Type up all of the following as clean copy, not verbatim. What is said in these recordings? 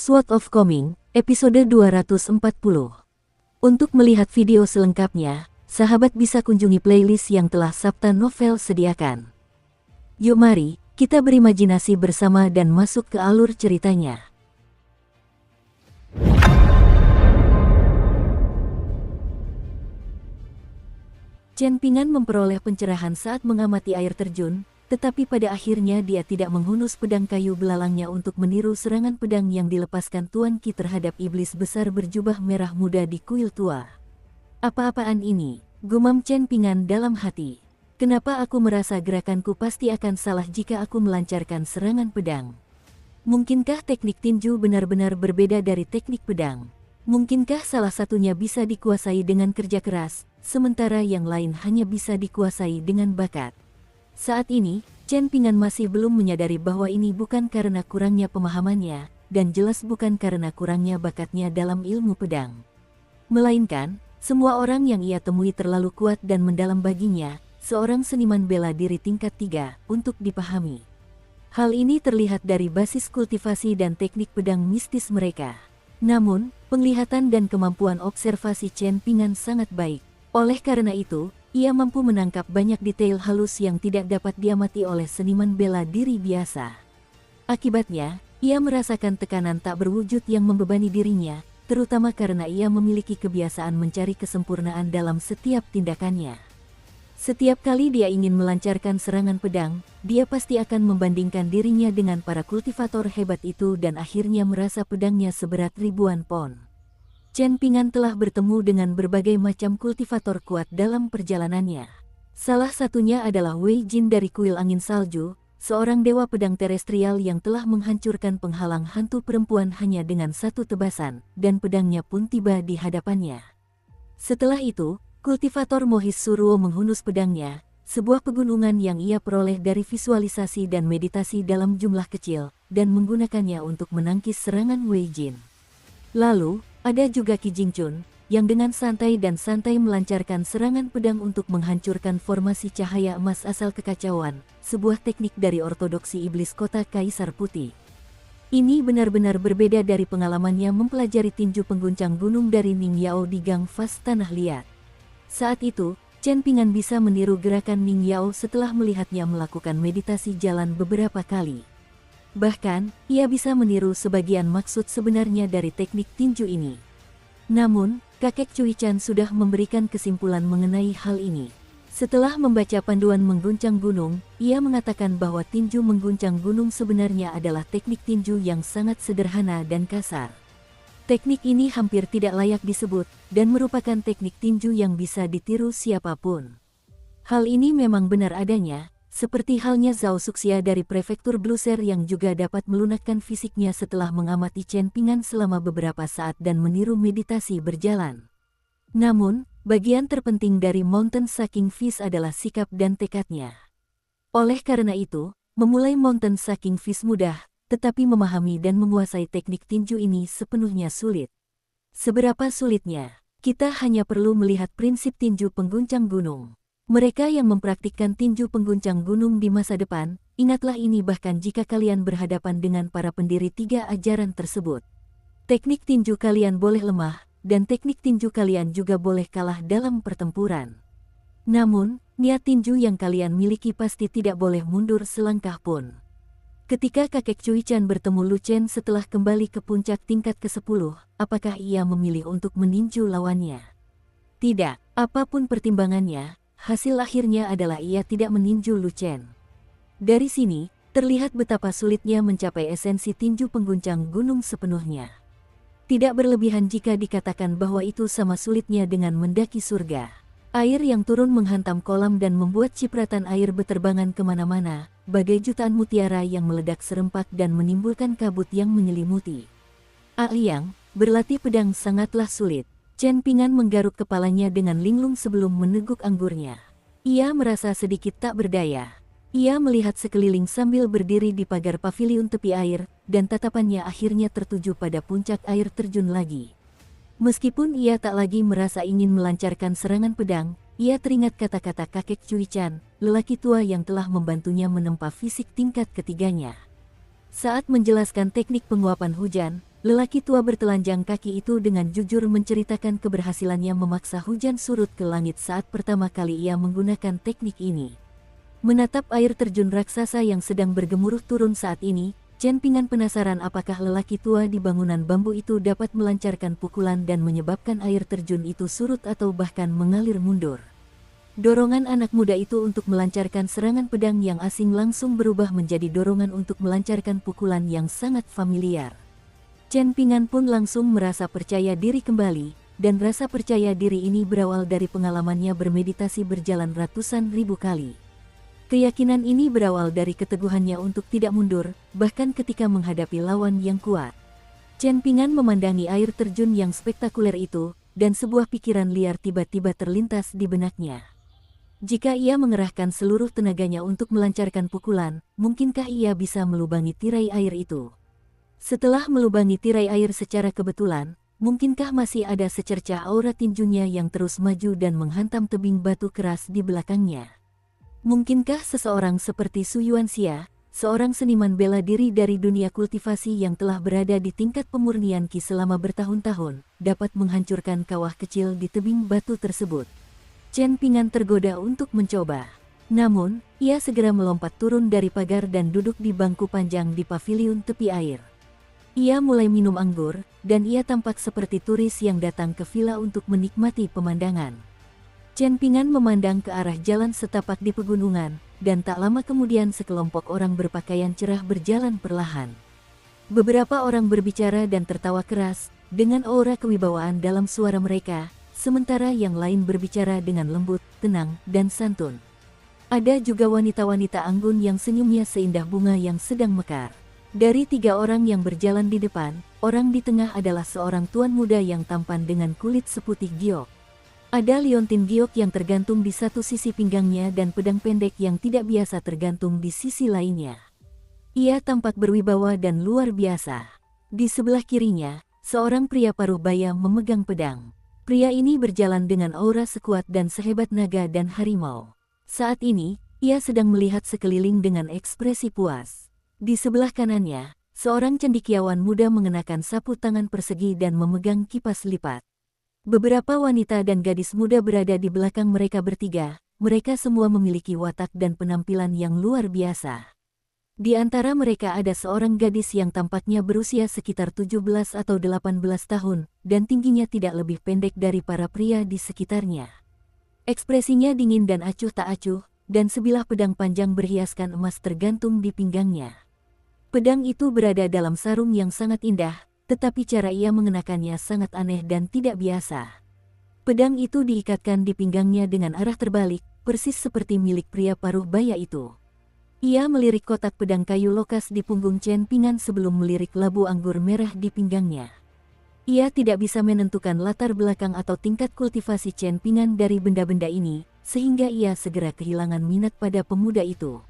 Sword of Coming, episode 240. Untuk melihat video selengkapnya, sahabat bisa kunjungi playlist yang telah Sabta Novel sediakan. Yuk mari, kita berimajinasi bersama dan masuk ke alur ceritanya. Chen Pingan memperoleh pencerahan saat mengamati air terjun, tetapi pada akhirnya dia tidak menghunus pedang kayu belalangnya untuk meniru serangan pedang yang dilepaskan Tuan Qi terhadap iblis besar berjubah merah muda di kuil tua. Apa-apaan ini? Gumam Chen Pingan dalam hati. Kenapa aku merasa gerakanku pasti akan salah jika aku melancarkan serangan pedang? Mungkinkah teknik tinju benar-benar berbeda dari teknik pedang? Mungkinkah salah satunya bisa dikuasai dengan kerja keras, sementara yang lain hanya bisa dikuasai dengan bakat? Saat ini, Chen Pingan masih belum menyadari bahwa ini bukan karena kurangnya pemahamannya, dan jelas bukan karena kurangnya bakatnya dalam ilmu pedang. Melainkan, semua orang yang ia temui terlalu kuat dan mendalam baginya, seorang seniman bela diri tingkat 3, untuk dipahami. Hal ini terlihat dari basis kultivasi dan teknik pedang mistis mereka. Namun, penglihatan dan kemampuan observasi Chen Pingan sangat baik. Oleh karena itu, ia mampu menangkap banyak detail halus yang tidak dapat diamati oleh seniman bela diri biasa. Akibatnya, ia merasakan tekanan tak berwujud yang membebani dirinya, terutama karena ia memiliki kebiasaan mencari kesempurnaan dalam setiap tindakannya. Setiap kali dia ingin melancarkan serangan pedang, dia pasti akan membandingkan dirinya dengan para kultivator hebat itu dan akhirnya merasa pedangnya seberat ribuan pon. Chen Pingan telah bertemu dengan berbagai macam kultivator kuat dalam perjalanannya. Salah satunya adalah Wei Jin dari Kuil Angin Salju, seorang dewa pedang terestrial yang telah menghancurkan penghalang hantu perempuan hanya dengan satu tebasan, dan pedangnya pun tiba di hadapannya. Setelah itu, kultivator Mohis Suruo menghunus pedangnya, sebuah pegunungan yang ia peroleh dari visualisasi dan meditasi dalam jumlah kecil, dan menggunakannya untuk menangkis serangan Wei Jin. Lalu, ada juga Qi Jingchun, yang dengan santai melancarkan serangan pedang untuk menghancurkan formasi cahaya emas asal kekacauan, sebuah teknik dari ortodoksi iblis kota Kaisar Putih. Ini benar-benar berbeda dari pengalamannya mempelajari tinju pengguncang gunung dari Ning Yao di Gang Fas Tanah Liat. Saat itu, Chen Pingan bisa meniru gerakan Ning Yao setelah melihatnya melakukan meditasi jalan beberapa kali. Bahkan, ia bisa meniru sebagian maksud sebenarnya dari teknik tinju ini. Namun, kakek Cui Chan sudah memberikan kesimpulan mengenai hal ini. Setelah membaca panduan mengguncang gunung, ia mengatakan bahwa tinju mengguncang gunung sebenarnya adalah teknik tinju yang sangat sederhana dan kasar. Teknik ini hampir tidak layak disebut, dan merupakan teknik tinju yang bisa ditiru siapapun. Hal ini memang benar adanya, seperti halnya Zhao Suxia dari prefektur Bluser yang juga dapat melunakkan fisiknya setelah mengamati Chen Pingan selama beberapa saat dan meniru meditasi berjalan. Namun, bagian terpenting dari Mountain Sucking Fish adalah sikap dan tekadnya. Oleh karena itu, memulai Mountain Sucking Fish mudah, tetapi memahami dan menguasai teknik tinju ini sepenuhnya sulit. Seberapa sulitnya? Kita hanya perlu melihat prinsip tinju pengguncang gunung. Mereka yang mempraktikkan tinju pengguncang gunung di masa depan, ingatlah ini bahkan jika kalian berhadapan dengan para pendiri 3 ajaran tersebut. Teknik tinju kalian boleh lemah, dan teknik tinju kalian juga boleh kalah dalam pertempuran. Namun, niat tinju yang kalian miliki pasti tidak boleh mundur selangkah pun. Ketika kakek Cui Chan bertemu Lu Chen setelah kembali ke puncak tingkat ke-10, apakah ia memilih untuk meninju lawannya? Tidak, apapun pertimbangannya, hasil akhirnya adalah ia tidak meninju Lu Chen. Dari sini, terlihat betapa sulitnya mencapai esensi tinju pengguncang gunung sepenuhnya. Tidak berlebihan jika dikatakan bahwa itu sama sulitnya dengan mendaki surga. Air yang turun menghantam kolam dan membuat cipratan air beterbangan kemana-mana, bagai jutaan mutiara yang meledak serempak dan menimbulkan kabut yang menyelimuti. Liang, berlatih pedang sangatlah sulit. Chen Pingan menggaruk kepalanya dengan linglung sebelum meneguk anggurnya. Ia merasa sedikit tak berdaya. Ia melihat sekeliling sambil berdiri di pagar paviliun tepi air, dan tatapannya akhirnya tertuju pada puncak air terjun lagi. Meskipun ia tak lagi merasa ingin melancarkan serangan pedang, ia teringat kata-kata kakek Cui Chan, lelaki tua yang telah membantunya menempa fisik tingkat ketiganya. Saat menjelaskan teknik penguapan hujan, lelaki tua bertelanjang kaki itu dengan jujur menceritakan keberhasilannya memaksa hujan surut ke langit saat pertama kali ia menggunakan teknik ini. Menatap air terjun raksasa yang sedang bergemuruh turun saat ini, Chen Ping'an penasaran apakah lelaki tua di bangunan bambu itu dapat melancarkan pukulan dan menyebabkan air terjun itu surut atau bahkan mengalir mundur. Dorongan anak muda itu untuk melancarkan serangan pedang yang asing langsung berubah menjadi dorongan untuk melancarkan pukulan yang sangat familiar. Chen Ping'an pun langsung merasa percaya diri kembali, dan rasa percaya diri ini berawal dari pengalamannya bermeditasi berjalan ratusan ribu kali. Keyakinan ini berawal dari keteguhannya untuk tidak mundur, bahkan ketika menghadapi lawan yang kuat. Chen Ping'an memandangi air terjun yang spektakuler itu, dan sebuah pikiran liar tiba-tiba terlintas di benaknya. Jika ia mengerahkan seluruh tenaganya untuk melancarkan pukulan, mungkinkah ia bisa melubangi tirai air itu? Setelah melubangi tirai air secara kebetulan, mungkinkah masih ada secercah aura tinjunya yang terus maju dan menghantam tebing batu keras di belakangnya? Mungkinkah seseorang seperti Su Yuanxia, seorang seniman bela diri dari dunia kultivasi yang telah berada di tingkat pemurnian Qi selama bertahun-tahun, dapat menghancurkan kawah kecil di tebing batu tersebut? Chen Ping'an tergoda untuk mencoba. Namun, ia segera melompat turun dari pagar dan duduk di bangku panjang di paviliun tepi air. Ia mulai minum anggur, dan ia tampak seperti turis yang datang ke villa untuk menikmati pemandangan. Chen Ping'an memandang ke arah jalan setapak di pegunungan, dan tak lama kemudian sekelompok orang berpakaian cerah berjalan perlahan. Beberapa orang berbicara dan tertawa keras, dengan aura kewibawaan dalam suara mereka, sementara yang lain berbicara dengan lembut, tenang, dan santun. Ada juga wanita-wanita anggun yang senyumnya seindah bunga yang sedang mekar. Dari 3 orang yang berjalan di depan, orang di tengah adalah seorang tuan muda yang tampan dengan kulit seputih giok. Ada liontin giok yang tergantung di satu sisi pinggangnya dan pedang pendek yang tidak biasa tergantung di sisi lainnya. Ia tampak berwibawa dan luar biasa. Di sebelah kirinya, seorang pria paruh baya memegang pedang. Pria ini berjalan dengan aura sekuat dan sehebat naga dan harimau. Saat ini, ia sedang melihat sekeliling dengan ekspresi puas. Di sebelah kanannya, seorang cendekiawan muda mengenakan sapu tangan persegi dan memegang kipas lipat. Beberapa wanita dan gadis muda berada di belakang mereka bertiga, mereka semua memiliki watak dan penampilan yang luar biasa. Di antara mereka ada seorang gadis yang tampaknya berusia sekitar 17 atau 18 tahun, dan tingginya tidak lebih pendek dari para pria di sekitarnya. Ekspresinya dingin dan acuh tak acuh, dan sebilah pedang panjang berhiaskan emas tergantung di pinggangnya. Pedang itu berada dalam sarung yang sangat indah, tetapi cara ia mengenakannya sangat aneh dan tidak biasa. Pedang itu diikatkan di pinggangnya dengan arah terbalik, persis seperti milik pria paruh baya itu. Ia melirik kotak pedang kayu lokas di punggung Chen Ping'an sebelum melirik labu anggur merah di pinggangnya. Ia tidak bisa menentukan latar belakang atau tingkat kultivasi Chen Ping'an dari benda-benda ini, sehingga ia segera kehilangan minat pada pemuda itu.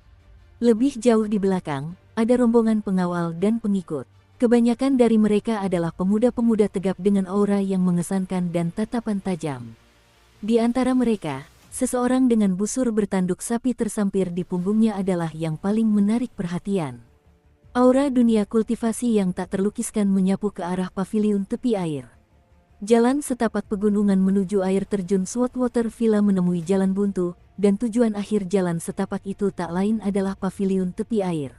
Lebih jauh di belakang, ada rombongan pengawal dan pengikut. Kebanyakan dari mereka adalah pemuda-pemuda tegap dengan aura yang mengesankan dan tatapan tajam. Di antara mereka, seseorang dengan busur bertanduk sapi tersampir di punggungnya adalah yang paling menarik perhatian. Aura dunia kultivasi yang tak terlukiskan menyapu ke arah paviliun tepi air. Jalan setapak pegunungan menuju air terjun Sweetwater Villa menemui jalan buntu, dan tujuan akhir jalan setapak itu tak lain adalah paviliun tepi air.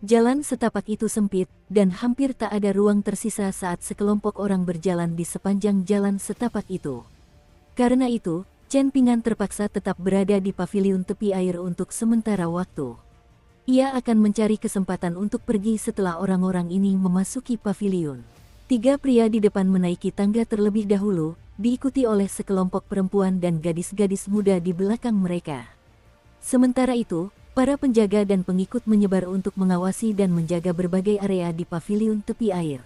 Jalan setapak itu sempit, dan hampir tak ada ruang tersisa saat sekelompok orang berjalan di sepanjang jalan setapak itu. Karena itu, Chen Ping'an terpaksa tetap berada di paviliun tepi air untuk sementara waktu. Ia akan mencari kesempatan untuk pergi setelah orang-orang ini memasuki paviliun. 3 pria di depan menaiki tangga terlebih dahulu, diikuti oleh sekelompok perempuan dan gadis-gadis muda di belakang mereka. Sementara itu, para penjaga dan pengikut menyebar untuk mengawasi dan menjaga berbagai area di paviliun tepi air.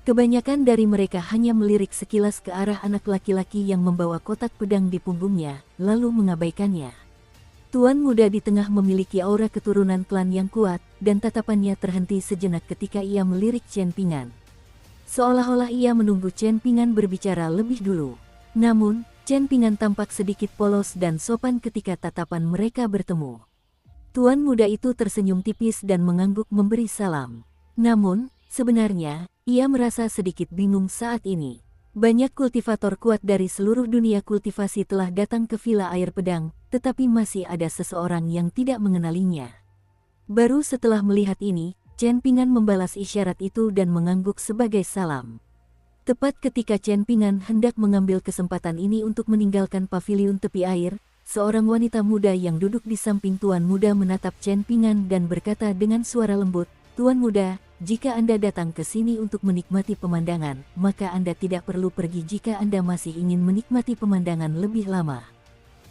Kebanyakan dari mereka hanya melirik sekilas ke arah anak laki-laki yang membawa kotak pedang di punggungnya, lalu mengabaikannya. Tuan muda di tengah memiliki aura keturunan klan yang kuat, dan tatapannya terhenti sejenak ketika ia melirik Chen Ping'an. Seolah-olah ia menunggu Chen Ping'an berbicara lebih dulu. Namun, Chen Ping'an tampak sedikit polos dan sopan ketika tatapan mereka bertemu. Tuan muda itu tersenyum tipis dan mengangguk memberi salam. Namun, sebenarnya, Ia merasa sedikit bingung saat ini. Banyak kultivator kuat dari seluruh dunia kultivasi telah datang ke Villa Air Pedang, tetapi masih ada seseorang yang tidak mengenalinya. Baru setelah melihat ini, Chen Pingan membalas isyarat itu dan mengangguk sebagai salam. Tepat ketika Chen Pingan hendak mengambil kesempatan ini untuk meninggalkan paviliun tepi air, seorang wanita muda yang duduk di samping Tuan Muda menatap Chen Pingan dan berkata dengan suara lembut, "Tuan Muda, jika Anda datang ke sini untuk menikmati pemandangan, maka Anda tidak perlu pergi jika Anda masih ingin menikmati pemandangan lebih lama."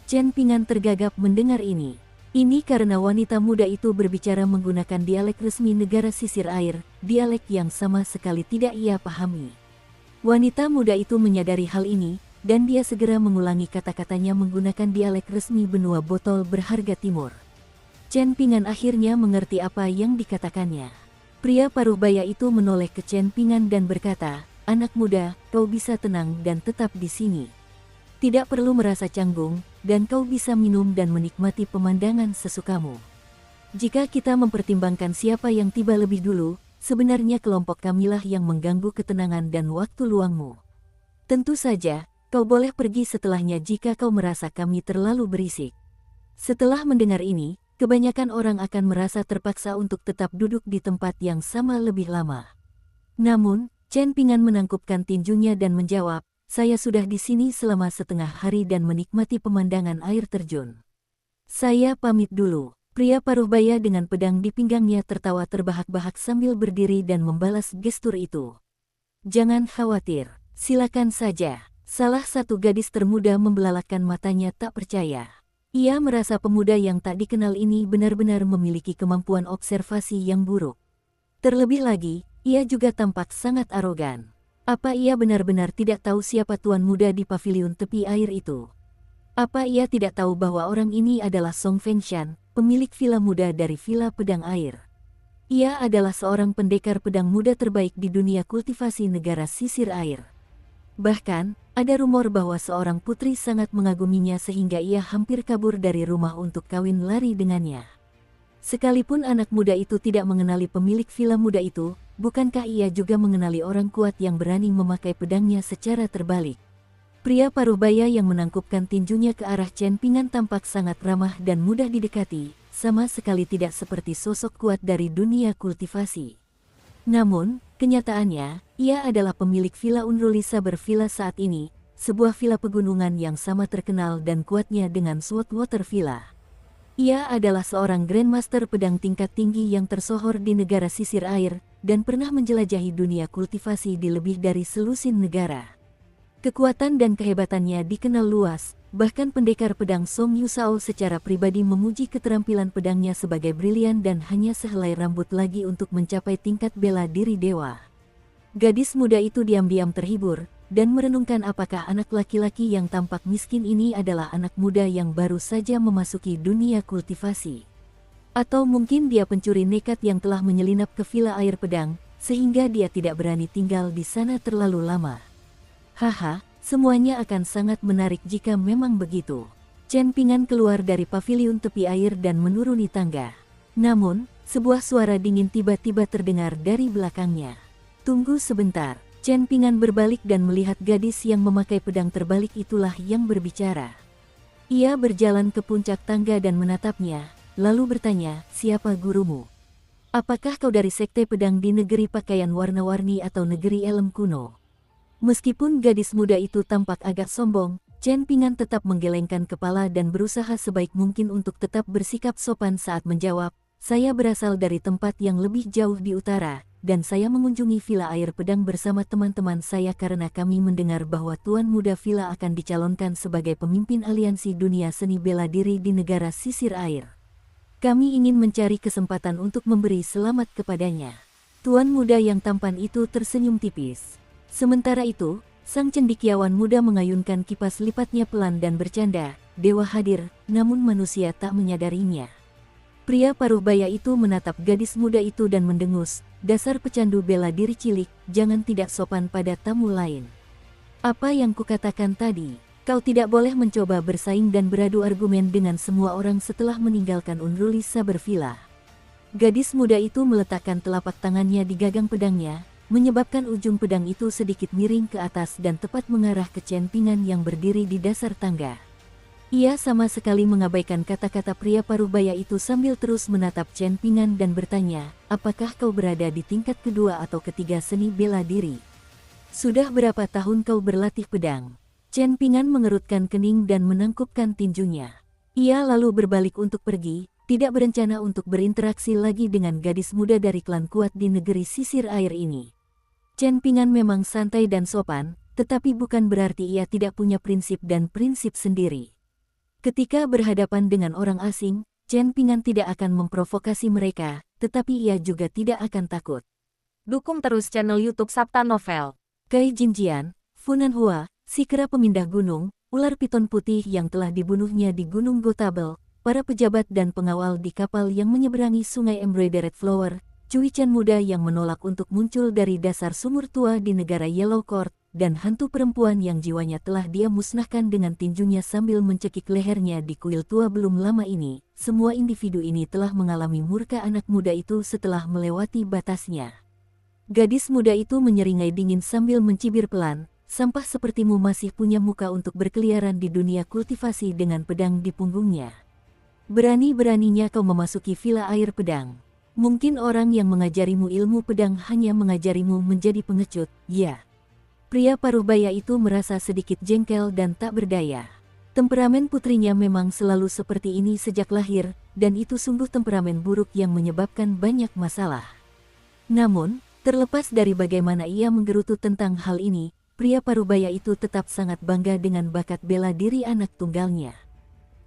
Chen Pingan tergagap mendengar ini. Ini karena wanita muda itu berbicara menggunakan dialek resmi negara sisir air, dialek yang sama sekali tidak ia pahami. Wanita muda itu menyadari hal ini, dan dia segera mengulangi kata-katanya menggunakan dialek resmi benua botol berharga timur. Chen Pingan akhirnya mengerti apa yang dikatakannya. Pria paruh baya itu menoleh ke Chen Pingan dan berkata, "Anak muda, kau bisa tenang dan tetap di sini. Tidak perlu merasa canggung, dan kau bisa minum dan menikmati pemandangan sesukamu. Jika kita mempertimbangkan siapa yang tiba lebih dulu, sebenarnya kelompok kamilah yang mengganggu ketenangan dan waktu luangmu. Tentu saja, kau boleh pergi setelahnya jika kau merasa kami terlalu berisik." Setelah mendengar ini, kebanyakan orang akan merasa terpaksa untuk tetap duduk di tempat yang sama lebih lama. Namun, Chen Pingan menangkupkan tinjunya dan menjawab, "Saya sudah di sini selama setengah hari dan menikmati pemandangan air terjun. Saya pamit dulu." Pria paruh baya dengan pedang di pinggangnya tertawa terbahak-bahak sambil berdiri dan membalas gestur itu. "Jangan khawatir, silakan saja." Salah satu gadis termuda membelalakkan matanya tak percaya. Ia merasa pemuda yang tak dikenal ini benar-benar memiliki kemampuan observasi yang buruk. Terlebih lagi, ia juga tampak sangat arogan. Apa ia benar-benar tidak tahu siapa tuan muda di paviliun tepi air itu? Apa ia tidak tahu bahwa orang ini adalah Song Fengshan, pemilik villa muda dari Villa Pedang Air? Ia adalah seorang pendekar pedang muda terbaik di dunia kultivasi negara sisir air. Bahkan, ada rumor bahwa seorang putri sangat mengaguminya sehingga ia hampir kabur dari rumah untuk kawin lari dengannya. Sekalipun anak muda itu tidak mengenali pemilik villa muda itu, bukankah ia juga mengenali orang kuat yang berani memakai pedangnya secara terbalik? Pria paruh baya yang menangkupkan tinjunya ke arah Chen Pingan tampak sangat ramah dan mudah didekati, sama sekali tidak seperti sosok kuat dari dunia kultivasi. Namun, kenyataannya, ia adalah pemilik Villa Unruli Saber Villa saat ini, sebuah villa pegunungan yang sama terkenal dan kuatnya dengan Sweetwater Villa. Ia adalah seorang Grandmaster pedang tingkat tinggi yang tersohor di negara sisir air, dan pernah menjelajahi dunia kultivasi di lebih dari selusin negara. Kekuatan dan kehebatannya dikenal luas, bahkan pendekar pedang Song Yusao secara pribadi memuji keterampilan pedangnya sebagai brilian dan hanya sehelai rambut lagi untuk mencapai tingkat bela diri dewa. Gadis muda itu diam-diam terhibur, dan merenungkan apakah anak laki-laki yang tampak miskin ini adalah anak muda yang baru saja memasuki dunia kultivasi. Atau mungkin dia pencuri nekat yang telah menyelinap ke Villa Air Pedang, sehingga dia tidak berani tinggal di sana terlalu lama. Haha, semuanya akan sangat menarik jika memang begitu. Chen Pingan keluar dari paviliun tepi air dan menuruni tangga. Namun, sebuah suara dingin tiba-tiba terdengar dari belakangnya. "Tunggu sebentar." Chen Pingan berbalik dan melihat gadis yang memakai pedang terbalik itulah yang berbicara. Ia berjalan ke puncak tangga dan menatapnya, lalu bertanya, "Siapa gurumu? Apakah kau dari sekte pedang di negeri pakaian warna-warni atau negeri elem kuno?" Meskipun gadis muda itu tampak agak sombong, Chen Pingan tetap menggelengkan kepala dan berusaha sebaik mungkin untuk tetap bersikap sopan saat menjawab, "Saya berasal dari tempat yang lebih jauh di utara, dan saya mengunjungi Villa Air Pedang bersama teman-teman saya karena kami mendengar bahwa Tuan Muda Villa akan dicalonkan sebagai pemimpin aliansi dunia seni bela diri di negara sisir air. Kami ingin mencari kesempatan untuk memberi selamat kepadanya." Tuan muda yang tampan itu tersenyum tipis. Sementara itu, sang cendekiawan muda mengayunkan kipas lipatnya pelan dan bercanda, "Dewa hadir, namun manusia tak menyadarinya." Pria paruh baya itu menatap gadis muda itu dan mendengus, "Dasar pecandu bela diri cilik, jangan tidak sopan pada tamu lain. Apa yang kukatakan tadi? Kau tidak boleh mencoba bersaing dan beradu argumen dengan semua orang setelah meninggalkan Unruli Saber Villa." Gadis muda itu meletakkan telapak tangannya di gagang pedangnya, menyebabkan ujung pedang itu sedikit miring ke atas dan tepat mengarah ke Chen Pingan yang berdiri di dasar tangga. Ia sama sekali mengabaikan kata-kata pria parubaya itu sambil terus menatap Chen Pingan dan bertanya, apakah kau berada di tingkat kedua atau ketiga seni bela diri? Sudah berapa tahun kau berlatih pedang? Chen Pingan mengerutkan kening dan menangkupkan tinjunya. Ia lalu berbalik untuk pergi, tidak berencana untuk berinteraksi lagi dengan gadis muda dari klan kuat di negeri sisir air ini. Chen Pingan memang santai dan sopan, tetapi bukan berarti ia tidak punya prinsip dan prinsip sendiri. Ketika berhadapan dengan orang asing, Chen Pingan tidak akan memprovokasi mereka, tetapi ia juga tidak akan takut. Dukung terus channel YouTube Sabta Novel. Kai Jinjian, Funan Hua, si kera pemindah gunung, ular piton putih yang telah dibunuhnya di Gunung Gotabel, para pejabat dan pengawal di kapal yang menyeberangi sungai Embroidered Flower, Cui Chen muda yang menolak untuk muncul dari dasar sumur tua di negara Yellow Court, dan hantu perempuan yang jiwanya telah dia musnahkan dengan tinjunya sambil mencekik lehernya di kuil tua belum lama ini. Semua individu ini telah mengalami murka anak muda itu setelah melewati batasnya. Gadis muda itu menyeringai dingin sambil mencibir pelan, sampah sepertimu masih punya muka untuk berkeliaran di dunia kultivasi dengan pedang di punggungnya. Berani-beraninya kau memasuki villa air pedang. Mungkin orang yang mengajarimu ilmu pedang hanya mengajarimu menjadi pengecut, ya. Pria parubaya itu merasa sedikit jengkel dan tak berdaya. Temperamen putrinya memang selalu seperti ini sejak lahir, dan itu sungguh temperamen buruk yang menyebabkan banyak masalah. Namun, terlepas dari bagaimana ia menggerutu tentang hal ini, pria parubaya itu tetap sangat bangga dengan bakat bela diri anak tunggalnya.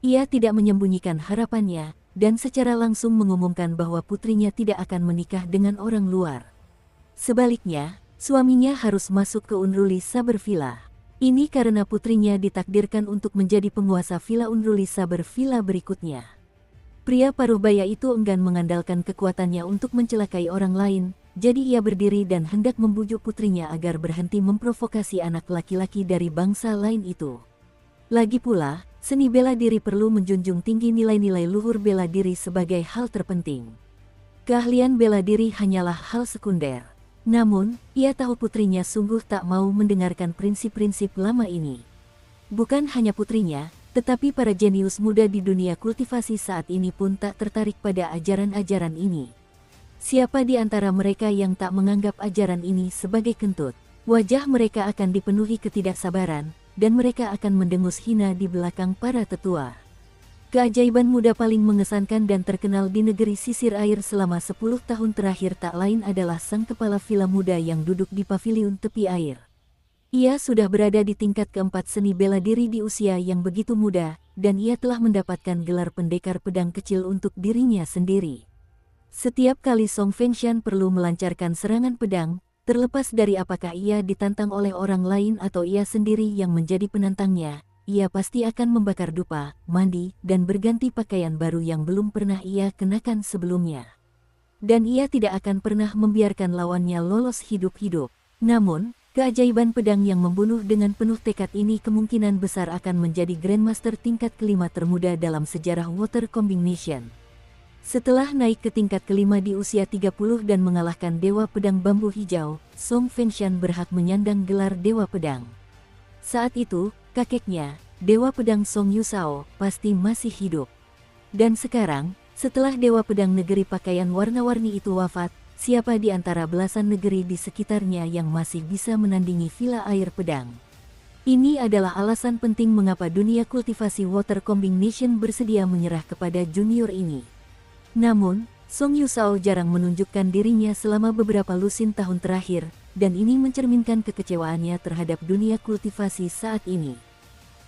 Ia tidak menyembunyikan harapannya, dan secara langsung mengumumkan bahwa putrinya tidak akan menikah dengan orang luar. Sebaliknya, suaminya harus masuk ke Unruly Saber Villa. Ini karena putrinya ditakdirkan untuk menjadi penguasa Villa Unruly Saber Villa berikutnya. Pria parubaya itu enggan mengandalkan kekuatannya untuk mencelakai orang lain, jadi ia berdiri dan hendak membujuk putrinya agar berhenti memprovokasi anak laki-laki dari bangsa lain itu. Lagi pula, seni bela diri perlu menjunjung tinggi nilai-nilai luhur bela diri sebagai hal terpenting. Keahlian bela diri hanyalah hal sekunder. Namun, ia tahu putrinya sungguh tak mau mendengarkan prinsip-prinsip lama ini. Bukan hanya putrinya, tetapi para jenius muda di dunia kultivasi saat ini pun tak tertarik pada ajaran-ajaran ini. Siapa di antara mereka yang tak menganggap ajaran ini sebagai kentut? Wajah mereka akan dipenuhi ketidaksabaran, dan mereka akan mendengus hina di belakang para tetua. Keajaiban muda paling mengesankan dan terkenal di negeri sisir air selama 10 tahun terakhir tak lain adalah sang kepala villa muda yang duduk di paviliun tepi air. Ia sudah berada di tingkat keempat seni bela diri di usia yang begitu muda, dan ia telah mendapatkan gelar pendekar pedang kecil untuk dirinya sendiri. Setiap kali Song Fengshan perlu melancarkan serangan pedang, terlepas dari apakah ia ditantang oleh orang lain atau ia sendiri yang menjadi penantangnya, ia pasti akan membakar dupa, mandi, dan berganti pakaian baru yang belum pernah ia kenakan sebelumnya. Dan ia tidak akan pernah membiarkan lawannya lolos hidup-hidup. Namun, keajaiban pedang yang membunuh dengan penuh tekad ini kemungkinan besar akan menjadi Grandmaster tingkat kelima termuda dalam sejarah Water Combination. Setelah naik ke tingkat kelima di usia 30 dan mengalahkan Dewa Pedang Bambu Hijau, Song Fengshan berhak menyandang gelar Dewa Pedang. Saat itu, kakeknya, Dewa Pedang Song Yusao, pasti masih hidup. Dan sekarang, setelah Dewa Pedang Negeri Pakaian Warna-Warni itu wafat, siapa di antara belasan negeri di sekitarnya yang masih bisa menandingi Villa Air Pedang? Ini adalah alasan penting mengapa dunia kultivasi Water Combination bersedia menyerah kepada junior ini. Namun, Song Yusao jarang menunjukkan dirinya selama beberapa lusin tahun terakhir, dan ini mencerminkan kekecewaannya terhadap dunia kultivasi saat ini.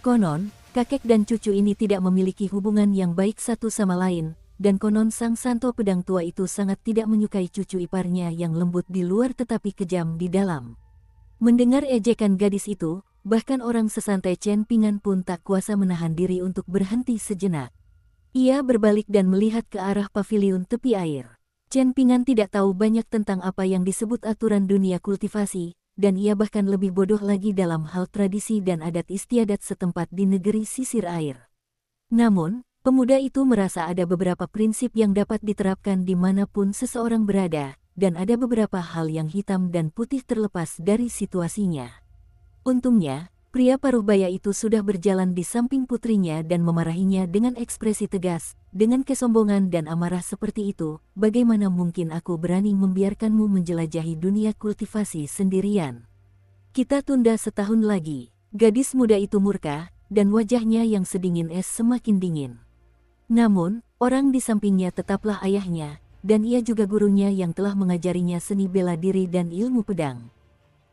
Konon, kakek dan cucu ini tidak memiliki hubungan yang baik satu sama lain, dan konon sang santo pedang tua itu sangat tidak menyukai cucu iparnya yang lembut di luar tetapi kejam di dalam. Mendengar ejekan gadis itu, bahkan orang sesantai Chen Pingan pun tak kuasa menahan diri untuk berhenti sejenak. Ia berbalik dan melihat ke arah paviliun tepi air. Chen Pingan tidak tahu banyak tentang apa yang disebut aturan dunia kultivasi, dan ia bahkan lebih bodoh lagi dalam hal tradisi dan adat istiadat setempat di negeri sisir air. Namun, pemuda itu merasa ada beberapa prinsip yang dapat diterapkan dimanapun seseorang berada, dan ada beberapa hal yang hitam dan putih terlepas dari situasinya. Untungnya, pria paruh-baya itu sudah berjalan di samping putrinya dan memarahinya dengan ekspresi tegas. Dengan kesombongan dan amarah seperti itu, bagaimana mungkin aku berani membiarkanmu menjelajahi dunia kultivasi sendirian? Kita tunda setahun lagi. Gadis muda itu murka, dan wajahnya yang sedingin es semakin dingin. Namun, orang di sampingnya tetaplah ayahnya, dan ia juga gurunya yang telah mengajarinya seni bela diri dan ilmu pedang.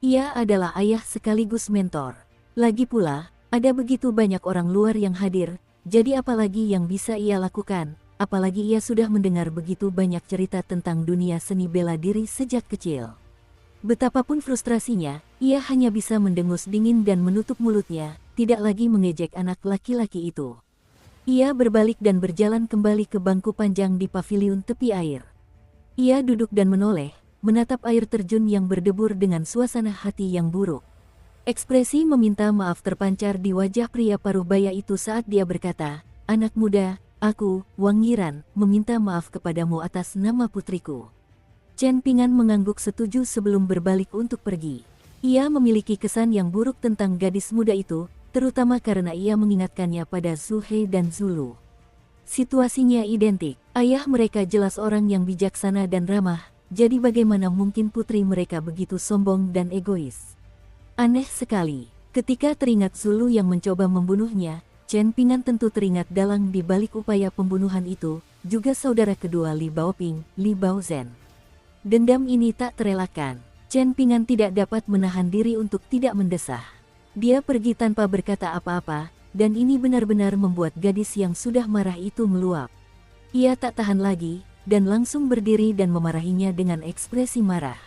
Ia adalah ayah sekaligus mentor. Lagi pula, ada begitu banyak orang luar yang hadir, jadi apalagi yang bisa ia lakukan, apalagi ia sudah mendengar begitu banyak cerita tentang dunia seni bela diri sejak kecil. Betapapun frustrasinya, ia hanya bisa mendengus dingin dan menutup mulutnya, tidak lagi mengejek anak laki-laki itu. Ia berbalik dan berjalan kembali ke bangku panjang di paviliun tepi air. Ia duduk dan menoleh, menatap air terjun yang berdebur dengan suasana hati yang buruk. Ekspresi meminta maaf terpancar di wajah pria paruh-baya itu saat dia berkata, "Anak muda, aku, Wang Yiran, meminta maaf kepadamu atas nama putriku." Chen Ping'an mengangguk setuju sebelum berbalik untuk pergi. Ia memiliki kesan yang buruk tentang gadis muda itu, terutama karena ia mengingatkannya pada Zhu He dan Zulu. Situasinya identik, ayah mereka jelas orang yang bijaksana dan ramah, jadi bagaimana mungkin putri mereka begitu sombong dan egois? Aneh sekali, ketika teringat Zulu yang mencoba membunuhnya, Chen Ping'an tentu teringat dalang di balik upaya pembunuhan itu, juga saudara kedua Li Baoping, Li Baozhen. Dendam ini tak terelakkan. Chen Ping'an tidak dapat menahan diri untuk tidak mendesah. Dia pergi tanpa berkata apa-apa, dan ini benar-benar membuat gadis yang sudah marah itu meluap. Ia tak tahan lagi, dan langsung berdiri dan memarahinya dengan ekspresi marah.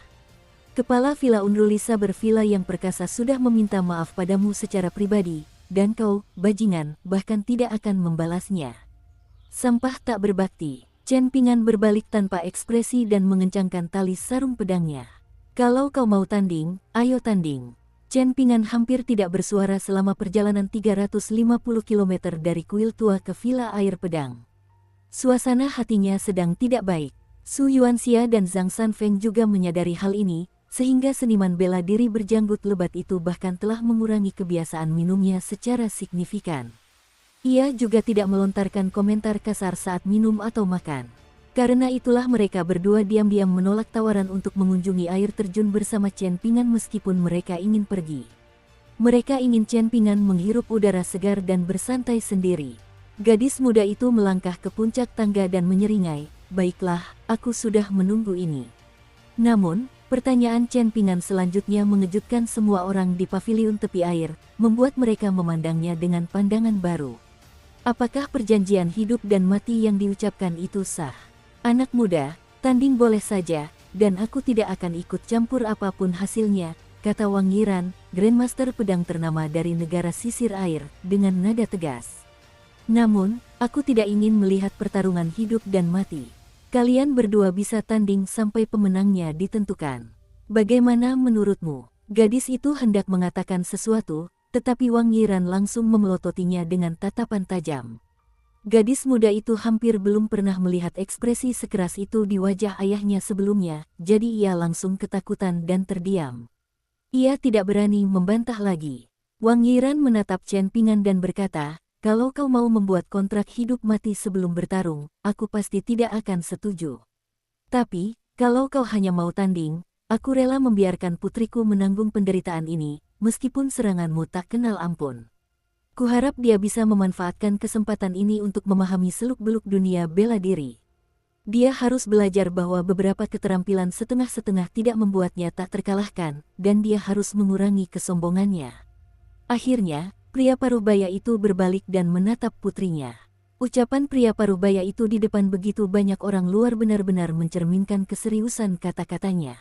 Kepala Villa Undulisa bervila yang perkasa sudah meminta maaf padamu secara pribadi, dan kau, bajingan, bahkan tidak akan membalasnya. Sampah tak berbakti. Chen Ping'an berbalik tanpa ekspresi dan mengencangkan tali sarung pedangnya. Kalau kau mau tanding, ayo tanding. Chen Ping'an hampir tidak bersuara selama perjalanan 350 km dari kuil tua ke Villa Air Pedang. Suasana hatinya sedang tidak baik. Su Yuanxia dan Zhang Sanfeng juga menyadari hal ini, sehingga seniman bela diri berjanggut lebat itu bahkan telah mengurangi kebiasaan minumnya secara signifikan. Ia juga tidak melontarkan komentar kasar saat minum atau makan. Karena itulah mereka berdua diam-diam menolak tawaran untuk mengunjungi air terjun bersama Chen Ping'an meskipun mereka ingin pergi. Mereka ingin Chen Ping'an menghirup udara segar dan bersantai sendiri. Gadis muda itu melangkah ke puncak tangga dan menyeringai, "Baiklah, aku sudah menunggu ini." Namun, pertanyaan Chen Ping'an selanjutnya mengejutkan semua orang di paviliun tepi air, membuat mereka memandangnya dengan pandangan baru. Apakah perjanjian hidup dan mati yang diucapkan itu sah? Anak muda, tanding boleh saja, dan aku tidak akan ikut campur apapun hasilnya, kata Wang Yiran, Grandmaster pedang ternama dari negara sisir air, dengan nada tegas. Namun, aku tidak ingin melihat pertarungan hidup dan mati. Kalian berdua bisa tanding sampai pemenangnya ditentukan. Bagaimana menurutmu? Gadis itu hendak mengatakan sesuatu, tetapi Wang Yiran langsung memelototinya dengan tatapan tajam. Gadis muda itu hampir belum pernah melihat ekspresi sekeras itu di wajah ayahnya sebelumnya, jadi ia langsung ketakutan dan terdiam. Ia tidak berani membantah lagi. Wang Yiran menatap Chen Ping'an dan berkata, "Kalau kau mau membuat kontrak hidup mati sebelum bertarung, aku pasti tidak akan setuju. Tapi, kalau kau hanya mau tanding, aku rela membiarkan putriku menanggung penderitaan ini, meskipun seranganmu tak kenal ampun." Kuharap dia bisa memanfaatkan kesempatan ini untuk memahami seluk-beluk dunia bela diri. Dia harus belajar bahwa beberapa keterampilan setengah-setengah tidak membuatnya tak terkalahkan, dan dia harus mengurangi kesombongannya. Akhirnya, pria paruh-baya itu berbalik dan menatap putrinya. Ucapan pria paruh-baya itu di depan begitu banyak orang luar benar-benar mencerminkan keseriusan kata-katanya.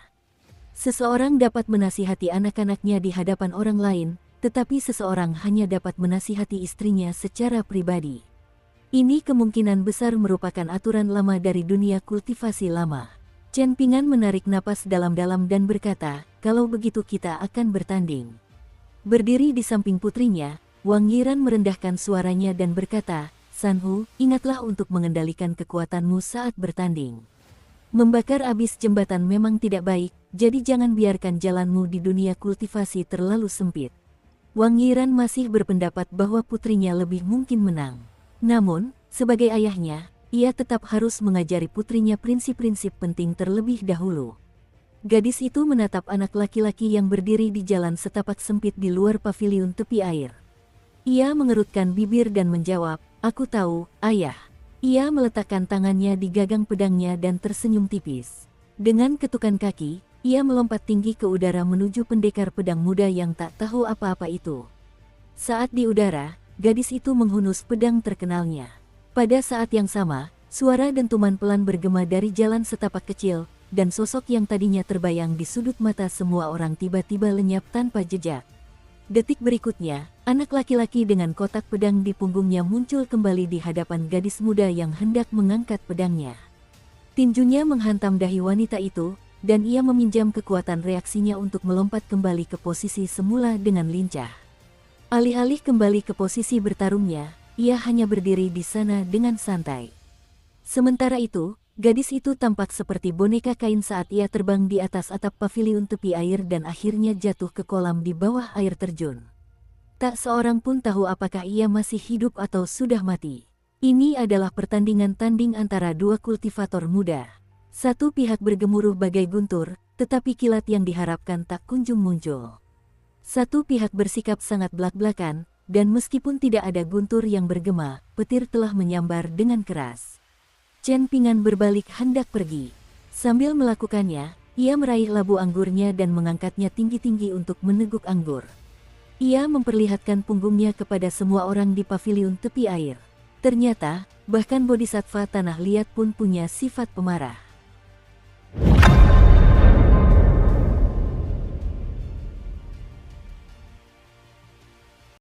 Seseorang dapat menasihati anak-anaknya di hadapan orang lain, tetapi seseorang hanya dapat menasihati istrinya secara pribadi. Ini kemungkinan besar merupakan aturan lama dari dunia kultivasi lama. Chen Ping'an menarik napas dalam-dalam dan berkata, "Kalau begitu kita akan bertanding." Berdiri di samping putrinya, Wang Yiran merendahkan suaranya dan berkata, "Sanhu, ingatlah untuk mengendalikan kekuatanmu saat bertanding. Membakar abis jembatan memang tidak baik, jadi jangan biarkan jalanmu di dunia kultivasi terlalu sempit. Wang Yiran masih berpendapat bahwa putrinya lebih mungkin menang. Namun, sebagai ayahnya, ia tetap harus mengajari putrinya prinsip-prinsip penting terlebih dahulu. Gadis itu menatap anak laki-laki yang berdiri di jalan setapak sempit di luar paviliun tepi air. Ia mengerutkan bibir dan menjawab, "Aku tahu, ayah." Ia meletakkan tangannya di gagang pedangnya dan tersenyum tipis. Dengan ketukan kaki, ia melompat tinggi ke udara menuju pendekar pedang muda yang tak tahu apa-apa itu. Saat di udara, gadis itu menghunus pedang terkenalnya. Pada saat yang sama, suara dentuman pelan bergema dari jalan setapak kecil, dan sosok yang tadinya terbayang di sudut mata semua orang tiba-tiba lenyap tanpa jejak. Detik berikutnya, anak laki-laki dengan kotak pedang di punggungnya muncul kembali di hadapan gadis muda yang hendak mengangkat pedangnya. Tinjunya menghantam dahi wanita itu, dan ia meminjam kekuatan reaksinya untuk melompat kembali ke posisi semula dengan lincah. Alih-alih kembali ke posisi bertarungnya, ia hanya berdiri di sana dengan santai. Sementara itu, gadis itu tampak seperti boneka kain saat ia terbang di atas atap paviliun tepi air dan akhirnya jatuh ke kolam di bawah air terjun. Tak seorang pun tahu apakah ia masih hidup atau sudah mati. Ini adalah pertandingan tanding antara dua kultivator muda. Satu pihak bergemuruh bagai guntur, tetapi kilat yang diharapkan tak kunjung muncul. Satu pihak bersikap sangat blak-blakan, dan meskipun tidak ada guntur yang bergema, petir telah menyambar dengan keras. Chen Ping'an berbalik hendak pergi. Sambil melakukannya, ia meraih labu anggurnya dan mengangkatnya tinggi-tinggi untuk meneguk anggur. Ia memperlihatkan punggungnya kepada semua orang di paviliun tepi air. Ternyata, bahkan bodhisattva tanah liat pun punya sifat pemarah.